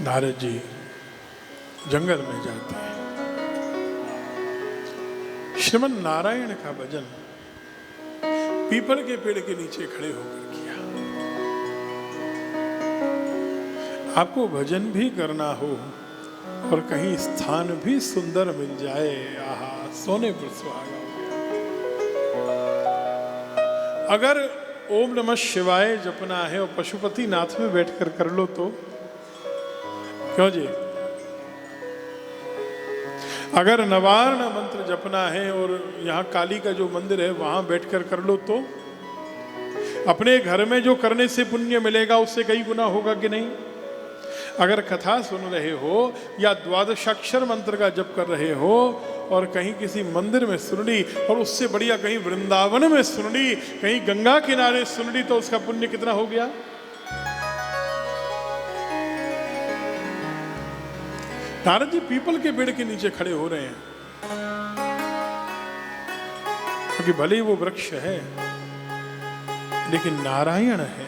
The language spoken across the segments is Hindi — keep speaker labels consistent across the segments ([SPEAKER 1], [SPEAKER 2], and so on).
[SPEAKER 1] नारद जी जंगल में जाते हैं, श्रीमन नारायण का भजन पीपल के पेड़ के नीचे खड़े होकर किया। आपको भजन भी करना हो और कहीं स्थान भी सुंदर मिल जाए, आहा सोने पर सुहागा हो गया। अगर ओम नमः शिवाय जपना है और पशुपति नाथ में बैठकर कर लो तो क्यों जी? अगर नवार्ण मंत्र जपना है और यहाँ काली का जो मंदिर है वहां बैठकर कर लो तो अपने घर में जो करने से पुण्य मिलेगा उससे कई गुना होगा कि नहीं? अगर कथा सुन रहे हो या द्वादशाक्षर मंत्र का जप कर रहे हो और कहीं किसी मंदिर में सुन ली और उससे बढ़िया कहीं वृंदावन में सुन ली, कहीं गंगा किनारे सुन ली तो उसका पुण्य कितना हो गया? नारद जी पीपल के पेड़ के नीचे खड़े हो रहे हैं क्योंकि भले ही वो वृक्ष है लेकिन नारायण है।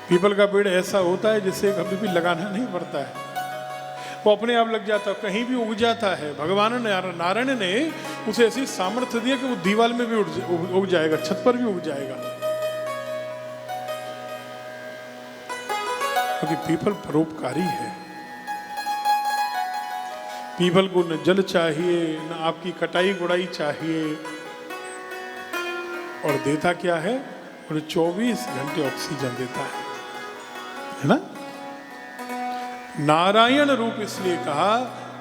[SPEAKER 1] पीपल का पेड़ ऐसा होता है जिसे कभी भी लगाना नहीं पड़ता है, वो अपने आप लग जाता है, कहीं भी उग जाता है। भगवान नारायण ने उसे ऐसी सामर्थ्य दिया कि वो दीवार में भी उग जाएगा, छत पर भी उग जाएगा, क्योंकि पीपल परोपकारी है। पीपल को न जल चाहिए न आपकी कटाई गुड़ाई चाहिए, और देता क्या है? और 24 घंटे ऑक्सीजन देता है ना? नारायण रूप इसलिए कहा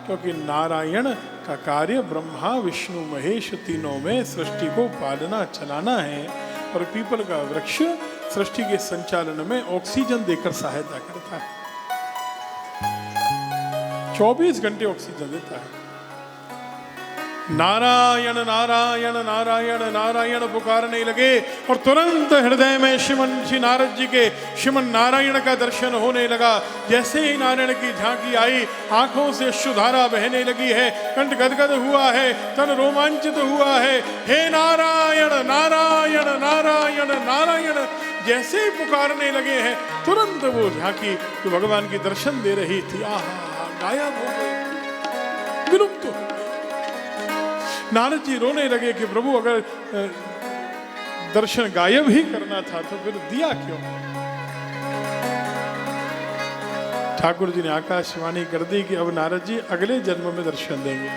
[SPEAKER 1] क्योंकि नारायण का कार्य ब्रह्मा विष्णु महेश तीनों में सृष्टि को पालना चलाना है, और पीपल का वृक्ष सृष्टि के संचालन में ऑक्सीजन देकर सहायता करता है। 24 घंटे ऑक्सीजन देता है। नारायण नारायण नारायण नारायण पुकारने लगे और तुरंत हृदय में श्री नारद जी के श्रीमन नारायण का दर्शन होने लगा। जैसे ही नारायण की झांकी आई, आंखों से अश्रुधारा बहने लगी है, कंठ गदगद हुआ है, तन रोमांचित हुआ है। हे नारायण नारायण नारायण नारायण जैसे ही पुकारने लगे हैं, तुरंत वो झांकी जो भगवान की दर्शन दे रही थी, आहा गायब हो गई, विलुप्त हो गई। नारद जी रोने लगे कि प्रभु अगर दर्शन गायब ही करना था तो फिर दिया क्यों? ठाकुर जी ने आकाशवाणी कर दी कि अब नारद जी अगले जन्म में दर्शन देंगे,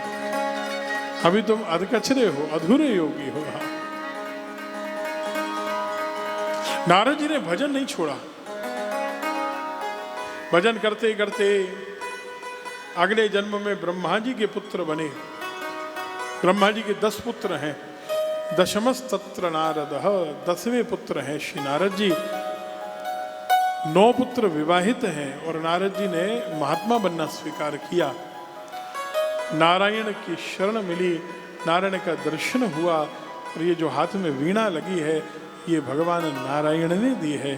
[SPEAKER 1] अभी तुम अधकचरे हो, अधूरे योगी हो। नारद जी ने भजन नहीं छोड़ा, भजन करते करते अगले जन्म में ब्रह्मा जी के पुत्र बने। ब्रह्मा जी के 10 पुत्र हैं, दशमस्तत्र नारद, 10वें पुत्र हैं श्री नारद जी। 9 पुत्र विवाहित हैं और नारद जी ने महात्मा बनना स्वीकार किया। नारायण की शरण मिली, नारायण का दर्शन हुआ, और ये जो हाथ में वीणा लगी है ये भगवान नारायण ने दी है।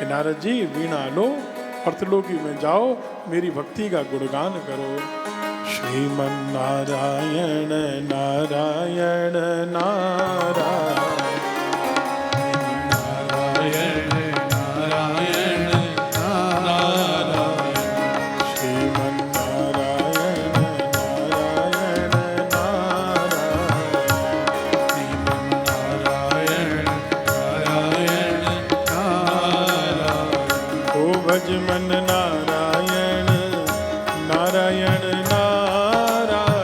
[SPEAKER 1] नारद जी वीणा लो और त्रिलोकी में जाओ, मेरी भक्ति का गुणगान करो। श्रीमन नारायण नारायण नारायण मन नारायण नारायण नारायण भज मन नारायण नारायण नारायण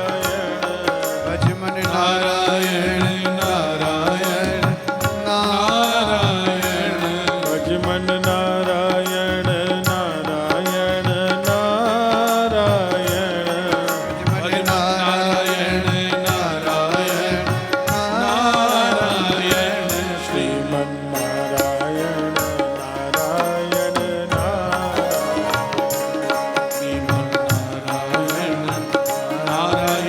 [SPEAKER 1] भज मन नारायण नारायण नारायण भज मन नारायण नारायण नारायण श्रीमन नारायण नारायण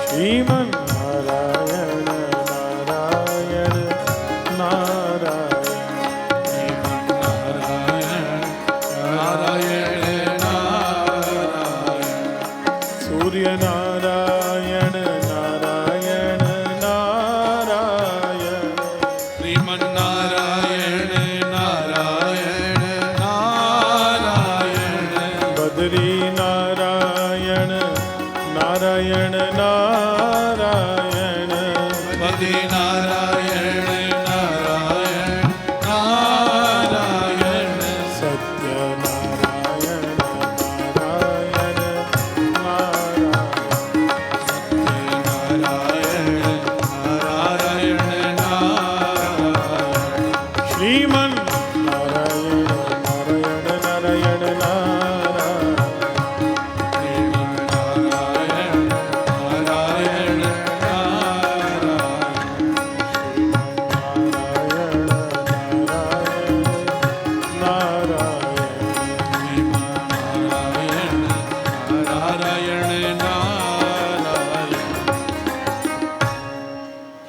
[SPEAKER 1] श्रीमन नारायण नारायण नारायण
[SPEAKER 2] नारायण नारायण नारायण
[SPEAKER 1] बद्री नारायण नारायण नारायण
[SPEAKER 2] बद्री नारायण नारायण नारायण
[SPEAKER 1] सत्य नारायण नारायण नारायण
[SPEAKER 2] नारायण नारायण
[SPEAKER 1] श्रीमन नारायण नारायण नारायण नारायण
[SPEAKER 2] नारायण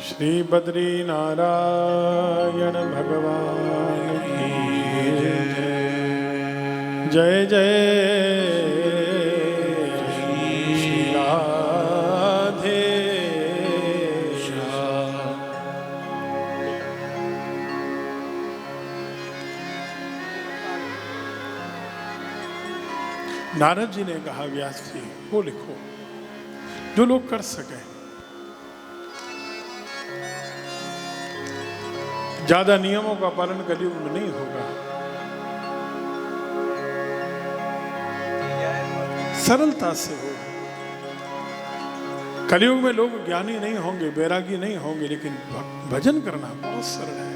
[SPEAKER 1] श्री बद्री नारायण भगवान की जय जय श्री राधे नारद जी ने कहा व्यास जी वो लिखो जो लोग कर सके। ज्यादा नियमों का पालन कलयुग में नहीं होगा, सरलता से हो। कलयुग में लोग ज्ञानी नहीं होंगे, बैरागी नहीं होंगे, लेकिन भजन करना बहुत सरल है।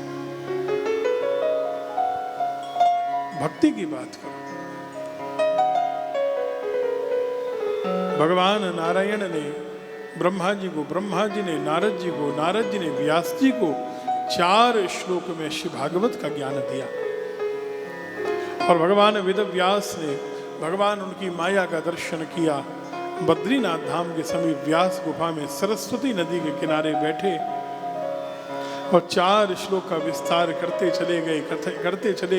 [SPEAKER 1] भक्ति की बात करो। भगवान नारायण ने ब्रह्मा जी को, ब्रह्मा जी ने नारद जी को, नारद जी ने व्यास जी को 4 श्लोक में श्री भागवत का ज्ञान दिया। और भगवान वेद व्यास ने भगवान उनकी माया का दर्शन किया। बद्रीनाथ धाम के समीप व्यास गुफा में सरस्वती नदी के किनारे बैठे और 4 श्लोक का विस्तार करते चले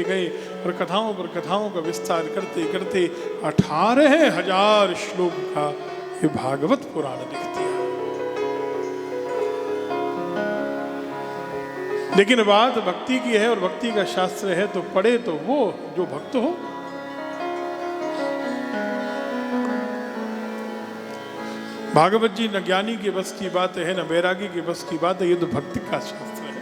[SPEAKER 1] गए और कथाओं पर कथाओं का विस्तार करते करते 18,000 श्लोक का ये भागवत पुराण लिख दिया। लेकिन बात भक्ति की है और भक्ति का शास्त्र है, तो पढ़े तो वो जो भक्त हो। भागवत जी न ज्ञानी के बस की बात है, न बैरागी के बस की बात है, ये तो भक्ति का शास्त्र है।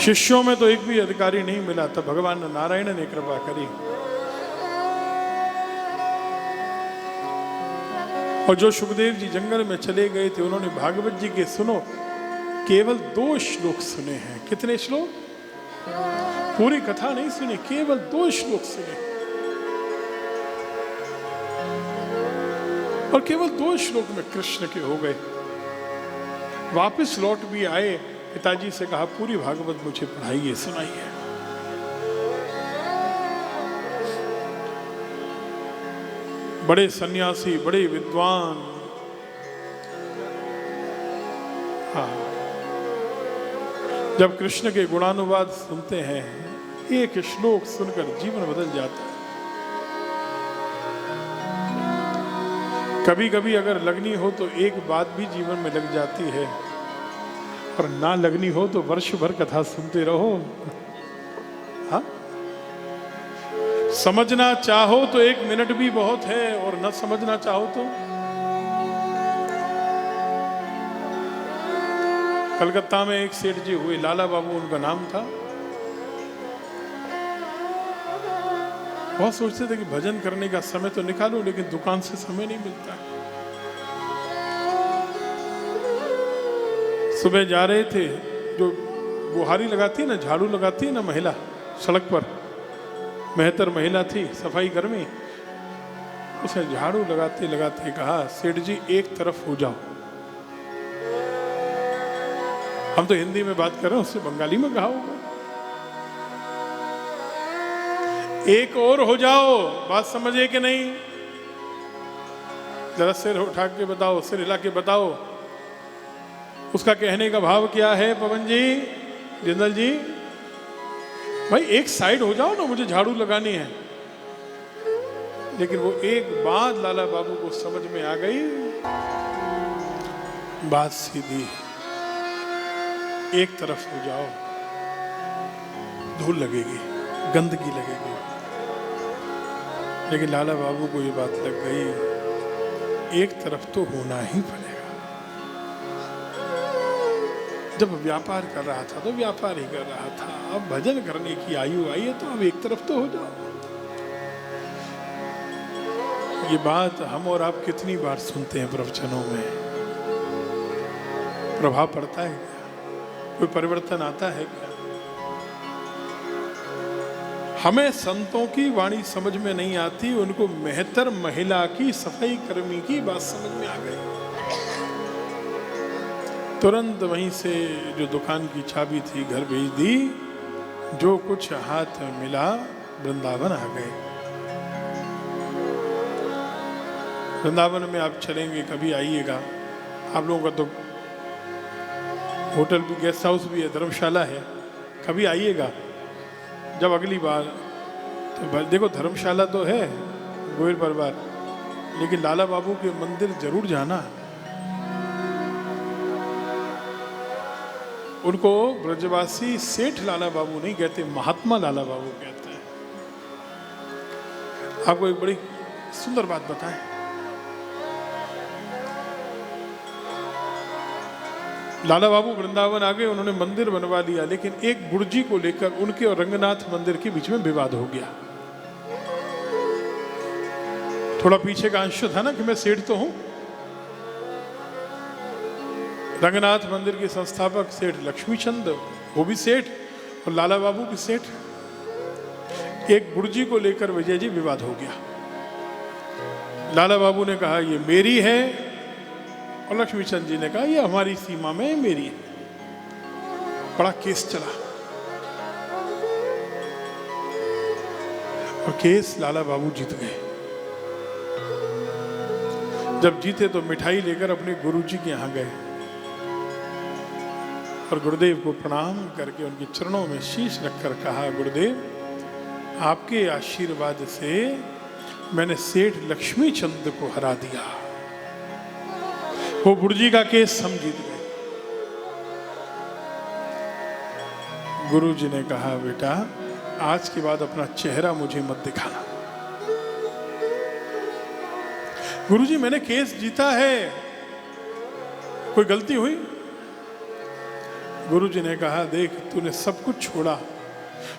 [SPEAKER 1] शिष्यों में तो एक भी अधिकारी नहीं मिला, तब भगवान नारायण ने कृपा करी। और जो सुखदेव जी जंगल में चले गए थे, उन्होंने भागवत जी के सुनो केवल 2 श्लोक सुने हैं। कितने श्लोक? पूरी कथा नहीं सुनी, केवल 2 श्लोक सुने। और केवल 2 श्लोक में कृष्ण के हो गए। वापस लौट भी आए, पिताजी से कहा पूरी भागवत मुझे पढ़ाइए, सुनाइए। बड़े सन्यासी, बड़े विद्वान, हाँ, जब कृष्ण के गुणानुवाद सुनते हैं, एक श्लोक सुनकर जीवन बदल जाता है। कभी कभी अगर लगनी हो तो एक बात भी जीवन में लग जाती है, और ना लगनी हो तो वर्ष भर कथा सुनते रहो। हाँ, समझना चाहो तो 1 मिनट भी बहुत है, और न समझना चाहो तो। कलकत्ता में एक सेठ जी हुए, लाला बाबू उनका नाम था। बहुत सोचते थे कि भजन करने का समय तो निकालो, लेकिन दुकान से समय नहीं मिलता। सुबह जा रहे थे, जो बुहारी लगाती है ना, झाड़ू लगाती है ना महिला, सड़क पर मेहतर महिला थी, सफाई कर्मी, उसे झाड़ू लगाते लगाते कहा, सेठ जी एक तरफ हो जाओ। हम तो हिंदी में बात कर रहे हैं, उससे बंगाली में कहा होगा, एक और हो जाओ। बात समझे कि नहीं? जरा सिर उठा के बताओ, सिर हिला के बताओ। उसका कहने का भाव क्या है पवन जी, जिंदल जी? भाई एक साइड हो जाओ ना, मुझे झाड़ू लगानी है। लेकिन वो एक बात लाला बाबू को समझ में आ गई, बात सीधी, एक तरफ हो जाओ, धूल लगेगी, गंदगी लगेगी। लेकिन लाला बाबू को ये बात लग गई, एक तरफ तो होना ही पड़ेगा। जब व्यापार कर रहा था तो व्यापार ही कर रहा था, अब भजन करने की आयु आई है तो अब एक तरफ तो हो जाओ। ये बात हम और आप कितनी बार सुनते हैं प्रवचनों में, प्रभाव पड़ता है क्या? कोई परिवर्तन आता है क्या? हमें संतों की वाणी समझ में नहीं आती, उनको मेहतर महिला की, सफाई कर्मी की बात समझ में आ गई। तुरंत वहीं से जो दुकान की चाबी थी घर भेज दी, जो कुछ हाथ में मिला वृंदावन आ गए। वृंदावन में आप चलेंगे, कभी आइएगा, आप लोगों का तो होटल भी, गेस्ट हाउस भी है, धर्मशाला है, कभी आइएगा जब अगली बार। तो देखो धर्मशाला तो है गोयल परिवार, लेकिन लाला बाबू के मंदिर जरूर जाना। उनको ब्रजवासी सेठ लाला बाबू नहीं कहते, महात्मा लाला बाबू कहते हैं। आपको एक बड़ी सुंदर बात बताएं, लाला बाबू वृंदावन आ गए, उन्होंने मंदिर बनवा लिया, लेकिन एक बुर्जी को लेकर उनके और रंगनाथ मंदिर के बीच में विवाद हो गया। थोड़ा पीछे का अंश था ना कि मैं सेठ तो हूं। रंगनाथ मंदिर के संस्थापक सेठ लक्ष्मीचंद, वो भी सेठ, और लाला बाबू भी सेठ। एक बुर्जी को लेकर विजय जी विवाद हो गया। लाला बाबू ने कहा ये मेरी है, और लक्ष्मीचंद जी ने कहा ये हमारी सीमा में मेरी है। बड़ा केस चला, और केस लाला बाबू जीत गए। जब जीते तो मिठाई लेकर अपने गुरुजी के यहां गए और गुरुदेव को प्रणाम करके उनके चरणों में शीश रखकर कहा, गुरुदेव आपके आशीर्वाद से मैंने सेठ लक्ष्मीचंद को हरा दिया। वो बुर्जी का केस हम जीत गए। गुरुजी ने कहा, बेटा आज के बाद अपना चेहरा मुझे मत दिखाना। गुरुजी मैंने केस जीता है, कोई गलती हुई? गुरुजी ने कहा, देख तूने सब कुछ छोड़ा,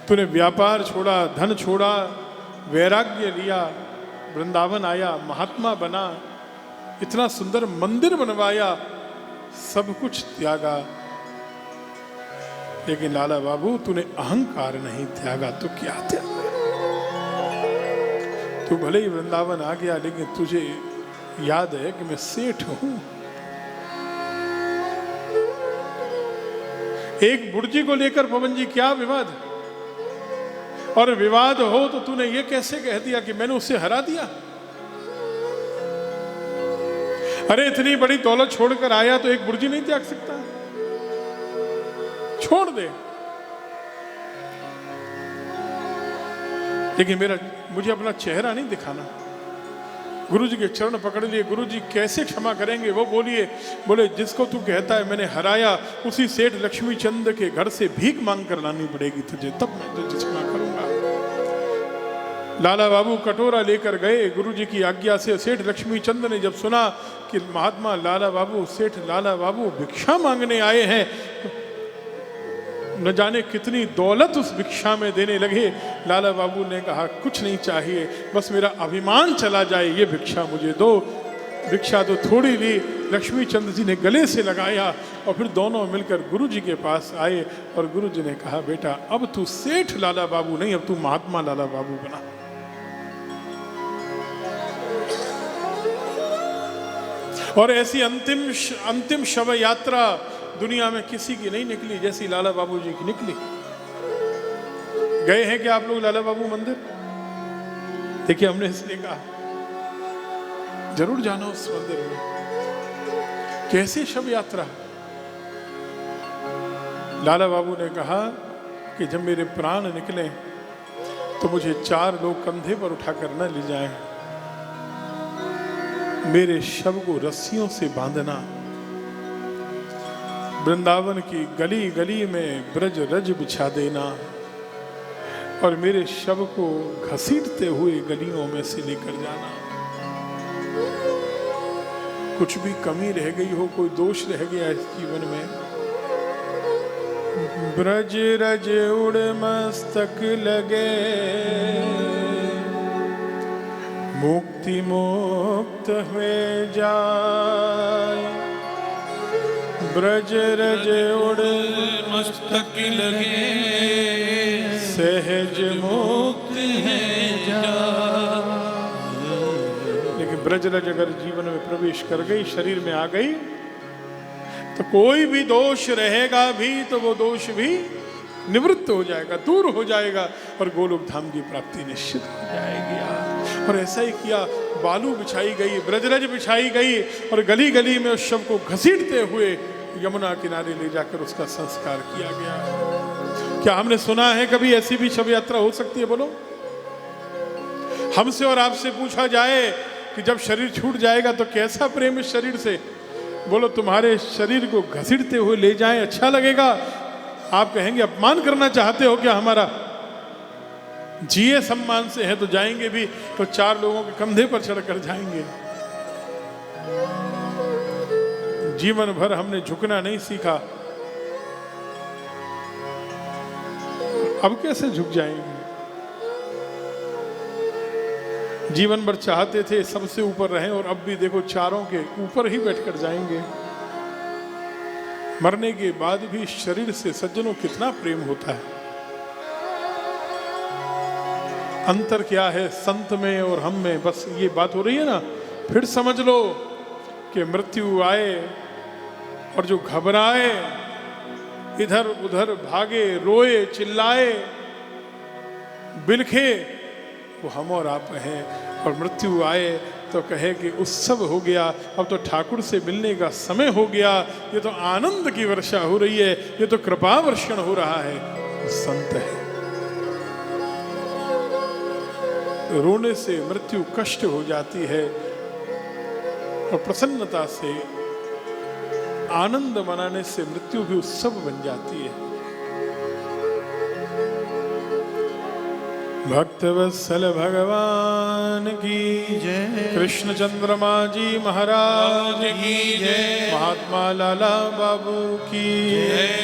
[SPEAKER 1] तूने व्यापार छोड़ा, धन छोड़ा, वैराग्य लिया, वृंदावन आया, महात्मा बना, इतना सुंदर मंदिर बनवाया, सब कुछ त्यागा, लेकिन लाला बाबू तूने अहंकार नहीं त्यागा तो क्या त्यागा? तू भले ही वृंदावन आ गया, लेकिन तुझे याद है कि मैं सेठ हूं। एक बुर्जी को लेकर पवन जी क्या विवाद, और विवाद हो तो तूने ये कैसे कह दिया कि मैंने उसे हरा दिया? अरे इतनी बड़ी दौलत छोड़कर आया तो एक बुर्जी नहीं त्याग सकता? छोड़ दे। लेकिन मुझे अपना चेहरा नहीं दिखाना। गुरुजी के चरण पकड़ लिए। गुरुजी कैसे क्षमा करेंगे? वो बोले जिसको तू कहता है मैंने हराया, उसी सेठ लक्ष्मीचंद के घर से भीख मांग कर लानी पड़ेगी तुझे, तब मैं तुझे क्षमा करूंगा। लाला बाबू कटोरा लेकर गए गुरुजी की आज्ञा से। सेठ लक्ष्मीचंद ने जब सुना कि महात्मा लाला बाबू, सेठ लाला बाबू भिक्षा मांगने आए हैं, न जाने कितनी दौलत उस भिक्षा में देने लगे। लाला बाबू ने कहा कुछ नहीं चाहिए, बस मेरा अभिमान चला जाए, ये भिक्षा मुझे दो। भिक्षा तो थोड़ी ली, लक्ष्मीचंद जी ने गले से लगाया और फिर दोनों मिलकर गुरुजी के पास आए और गुरुजी ने कहा, बेटा अब तू सेठ लाला बाबू नहीं, अब तू महात्मा लाला बाबू बना। और ऐसी अंतिम शव यात्रा दुनिया में किसी की नहीं निकली जैसी लाला बाबू जी की निकली। गए हैं क्या आप लोग लाला बाबू मंदिर? देखिए हमने इसलिए कहा जरूर जाना उस मंदिर में। कैसी शव यात्रा। लाला बाबू ने कहा कि जब मेरे प्राण निकले तो मुझे 4 लोग कंधे पर उठाकर न ले जाएं, मेरे शव को रस्सियों से बांधना वृंदावन की गली गली में ब्रज रज बिछा देना और मेरे शव को घसीटते हुए गलियों में से लेकर जाना। कुछ भी कमी रह गई हो, कोई दोष रह गया इस जीवन में, ब्रज रज उड़ मस्तक लगे, मुक्ति मुक्त हुए जाए। ब्रज रज उड़
[SPEAKER 2] मस्तक लगे,
[SPEAKER 1] सहज मुक्त
[SPEAKER 2] है जा।
[SPEAKER 1] लेकिन ब्रज रज अगर जीवन में प्रवेश कर गई, शरीर में आ गई, तो कोई भी दोष रहेगा भी तो वो दोष भी निवृत्त हो जाएगा, दूर हो जाएगा और गोलोक धाम की प्राप्ति निश्चित हो जाएगी। और ऐसा ही किया, बालू बिछाई गई, ब्रजरज बिछाई गई और गली गली में उस शव को घसीटते हुए यमुना किनारे ले जाकर उसका संस्कार किया गया। क्या हमने सुना है कभी ऐसी भी शव यात्रा हो सकती है? बोलो। हमसे और आपसे पूछा जाए कि जब शरीर छूट जाएगा तो कैसा प्रेम इस शरीर से, बोलो तुम्हारे शरीर को घसीटते हुए ले जाएं, अच्छा लगेगा? आप कहेंगे अपमान करना चाहते हो क्या हमारा? जिए सम्मान से है तो जाएंगे भी तो 4 लोगों के कंधे पर चढ़कर जाएंगे। जीवन भर हमने झुकना नहीं सीखा, अब कैसे झुक जाएंगे? जीवन भर चाहते थे सबसे ऊपर रहें और अब भी देखो चारों के ऊपर ही बैठकर जाएंगे। मरने के बाद भी शरीर से सज्जनों कितना प्रेम होता है। अंतर क्या है संत में और हम में? बस ये बात हो रही है ना, फिर समझ लो कि मृत्यु आए और जो घबराए, इधर उधर भागे, रोए, चिल्लाए, बिलखे, वो हम और आप हैं। और मृत्यु आए तो कहे कि उत्सव हो गया, अब तो ठाकुर से मिलने का समय हो गया, ये तो आनंद की वर्षा हो रही है, ये तो कृपा वर्षण हो रहा है। वो संत है। रोने से मृत्यु कष्ट हो जाती है और प्रसन्नता से आनंद मनाने से मृत्यु भी उत्सव बन जाती है। भक्तवत्सल भगवान की जय, कृष्ण चंद्रमा जी महाराज की जय, महात्मा लाला बाबू की जय,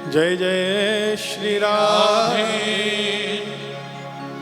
[SPEAKER 1] जय जय श्री राधे।